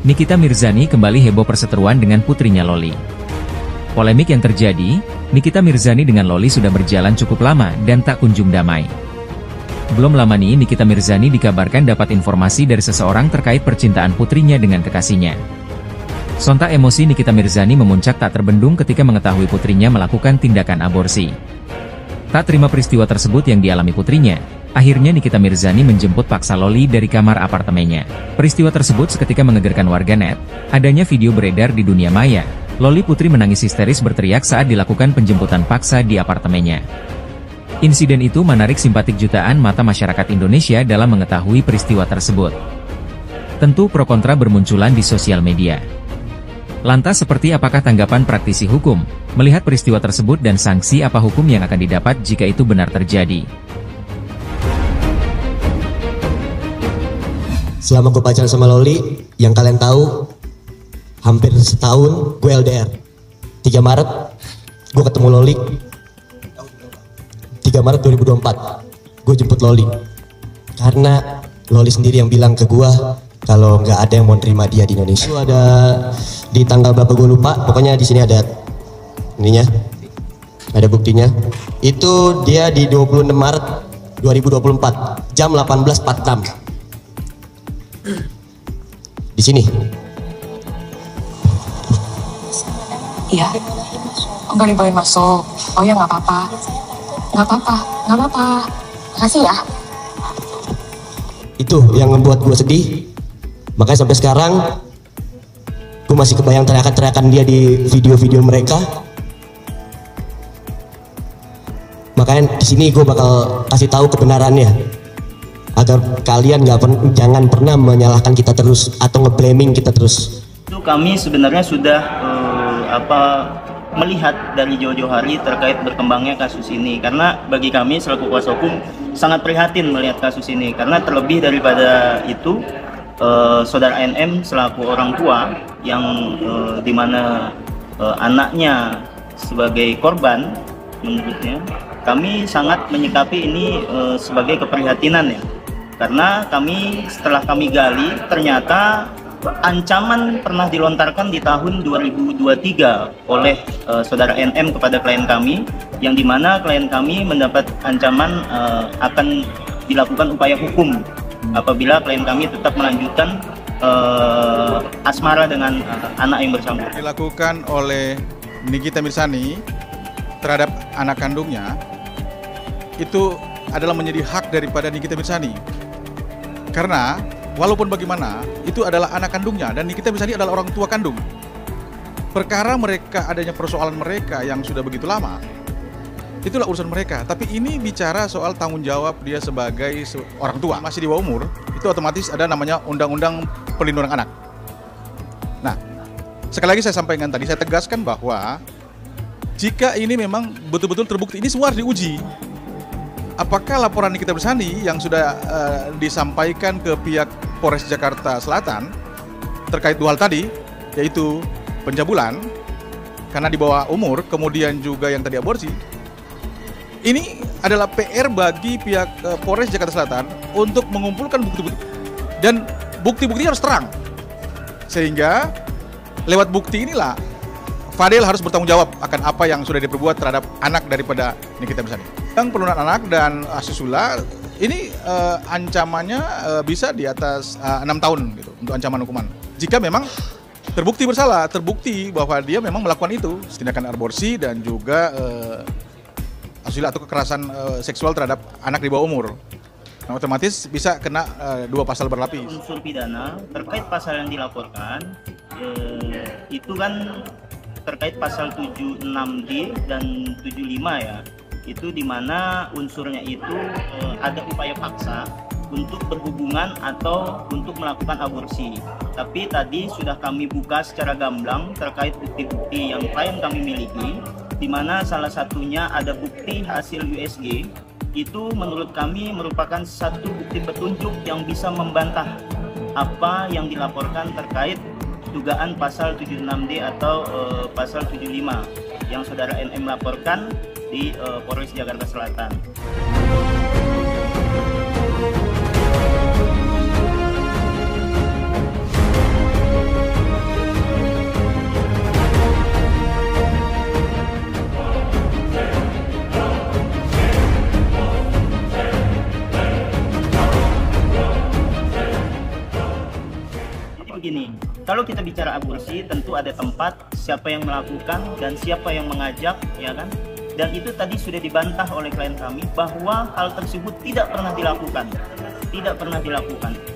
Nikita Mirzani kembali heboh perseteruan dengan putrinya Loli. Polemik yang terjadi, Nikita Mirzani dengan Loli sudah berjalan cukup lama dan tak kunjung damai. Belum lama nih Nikita Mirzani dikabarkan dapat informasi dari seseorang terkait percintaan putrinya dengan kekasihnya. Sontak emosi Nikita Mirzani memuncak tak terbendung ketika mengetahui putrinya melakukan tindakan aborsi. Tak terima peristiwa tersebut yang dialami putrinya, akhirnya Nikita Mirzani menjemput paksa Loli dari kamar apartemennya. Peristiwa tersebut seketika menggegerkan warganet, adanya video beredar di dunia maya. Loli putri menangis histeris berteriak saat dilakukan penjemputan paksa di apartemennya. Insiden itu menarik simpatik jutaan mata masyarakat Indonesia dalam mengetahui peristiwa tersebut. Tentu pro kontra bermunculan di sosial media. Lantas seperti apakah tanggapan praktisi hukum, melihat peristiwa tersebut dan sanksi apa hukum yang akan didapat jika itu benar terjadi? Selama gue pacaran sama Loli, yang kalian tahu, hampir setahun gue LDR. 3 Maret, gue ketemu Loli. 3 Maret 2024, gue jemput Loli. Karena Loli sendiri yang bilang ke gue, kalau nggak ada yang mau terima dia di Indonesia. Itu ada di tanggal berapa gue lupa, pokoknya di sini ada ininya, ada buktinya. Itu dia di 26 Maret 2024, jam 18.46. Di sini. Iya. Enggak dibolehin masuk. Oh ya nggak apa-apa. Nggak apa-apa. Nggak apa-apa. Makasih ya. Itu yang membuat gue sedih. Makanya sampai sekarang gue masih kebayang teriakan-teriakan dia di video-video mereka. Makanya di sini gue bakal kasih tahu kebenarannya, agar kalian jangan pernah menyalahkan kita terus atau nge-blaming kita terus. Itu kami sebenarnya sudah melihat dari jauh-jauh hari terkait berkembangnya kasus ini, karena bagi kami selaku kuasa hukum sangat prihatin melihat kasus ini, karena terlebih daripada itu saudara NM selaku orang tua yang dimana anaknya sebagai korban, menurutnya kami sangat menyikapi ini sebagai keprihatinan ya. Karena setelah kami gali, ternyata ancaman pernah dilontarkan di tahun 2023 oleh saudara NM kepada klien kami, yang dimana klien kami mendapat ancaman akan dilakukan upaya hukum apabila klien kami tetap melanjutkan asmara dengan anak yang bersangkutan. Dilakukan oleh Nikita Mirzani terhadap anak kandungnya, itu adalah menjadi hak daripada Nikita Mirzani. Karena walaupun bagaimana, itu adalah anak kandungnya dan Nikita Mirzani adalah orang tua kandung. Perkara mereka adanya persoalan mereka yang sudah begitu lama, itulah urusan mereka. Tapi ini bicara soal tanggung jawab dia sebagai orang tua. Masih di bawah umur, itu otomatis ada namanya Undang-Undang Perlindungan Anak. Nah, sekali lagi saya sampaikan tadi, saya tegaskan bahwa jika ini memang betul-betul terbukti, ini semua harus diuji. Apakah laporan Nikita Mirzani yang sudah disampaikan ke pihak Polres Jakarta Selatan terkait dua hal tadi, yaitu pencabulan karena di bawah umur, kemudian juga yang tadi aborsi, ini adalah PR bagi pihak Polres Jakarta Selatan untuk mengumpulkan bukti-bukti, dan bukti-bukti harus terang, sehingga lewat bukti inilah Fadil harus bertanggung jawab akan apa yang sudah diperbuat terhadap anak daripada Nikita Mirzani. Yang perlindungan anak dan asusila ini ancamannya bisa di atas 6 tahun gitu untuk ancaman hukuman. Jika memang terbukti bersalah, terbukti bahwa dia memang melakukan itu, tindakan aborsi dan juga asusila atau kekerasan seksual terhadap anak di bawah umur. Nah, otomatis bisa kena 2 pasal berlapis. Unsur pidana terkait pasal yang dilaporkan itu kan terkait pasal 76D dan 75 ya. Itu dimana unsurnya itu ada upaya paksa untuk berhubungan atau untuk melakukan aborsi. Tapi tadi sudah kami buka secara gamblang terkait bukti-bukti yang klien kami miliki, di mana salah satunya ada bukti hasil USG. Itu menurut kami merupakan satu bukti petunjuk yang bisa membantah apa yang dilaporkan terkait dugaan pasal 76D atau pasal 75 yang saudara NM laporkan di Polres Jakarta Selatan. kalau kita bicara aborsi tentu ada tempat, siapa yang melakukan dan siapa yang mengajak, ya kan? Dan itu tadi sudah dibantah oleh klien kami bahwa hal tersebut tidak pernah dilakukan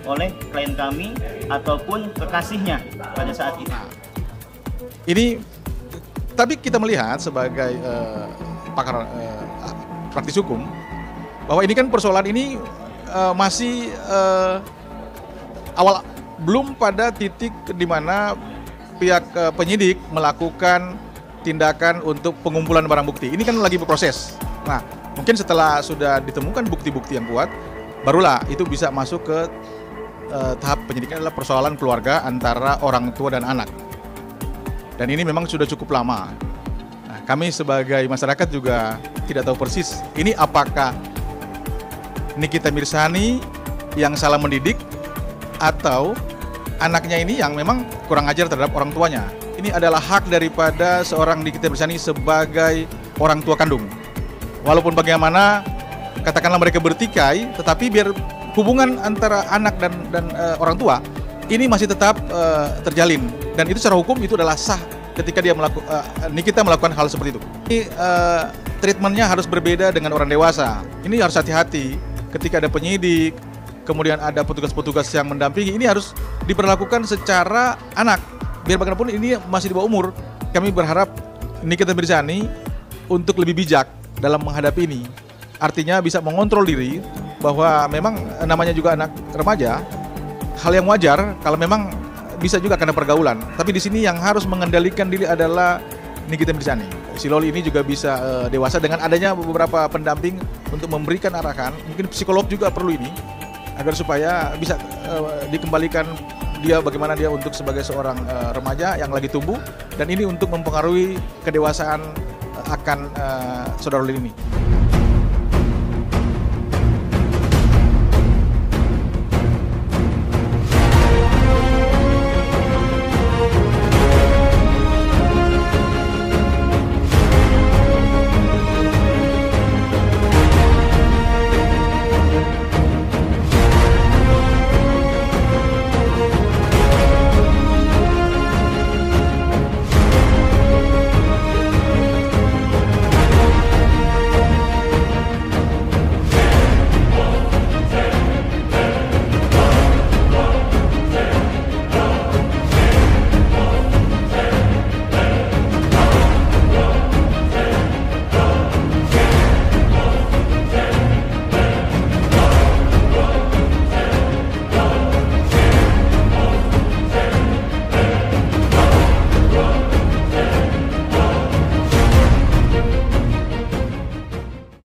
oleh klien kami ataupun kekasihnya pada saat itu. Ini tapi kita melihat sebagai pakar praktis hukum bahwa ini kan persoalan ini masih awal, belum pada titik di mana pihak penyidik melakukan tindakan untuk pengumpulan barang bukti. Ini kan lagi berproses. Nah, mungkin setelah sudah ditemukan bukti-bukti yang kuat, barulah itu bisa masuk ke tahap penyidikan, adalah persoalan keluarga antara orang tua dan anak. Dan ini memang sudah cukup lama. Nah, kami sebagai masyarakat juga tidak tahu persis ini apakah Nikita Mirzani yang salah mendidik atau anaknya ini yang memang kurang ajar terhadap orang tuanya. Ini adalah hak daripada seorang Nikita Mirzani sebagai orang tua kandung. Walaupun bagaimana katakanlah mereka bertikai, tetapi biar hubungan antara anak dan orang tua ini masih tetap terjalin, dan itu secara hukum itu adalah sah ketika dia Nikita melakukan hal seperti itu. Ini treatmentnya harus berbeda dengan orang dewasa. Ini harus hati-hati ketika ada penyidik, kemudian ada petugas-petugas yang mendampingi. Ini harus diperlakukan secara anak. Biar bagaimanapun ini masih di bawah umur. Kami berharap Nikita Mirzani untuk lebih bijak dalam menghadapi ini. Artinya bisa mengontrol diri bahwa memang namanya juga anak remaja, hal yang wajar kalau memang bisa juga karena pergaulan. Tapi di sini yang harus mengendalikan diri adalah Nikita Mirzani. Si Loli ini juga bisa dewasa dengan adanya beberapa pendamping untuk memberikan arahan. Mungkin psikolog juga perlu ini agar supaya bisa dikembalikan dia bagaimana dia untuk sebagai seorang remaja yang lagi tumbuh, dan ini untuk mempengaruhi kedewasaan akan saudara Loli ini.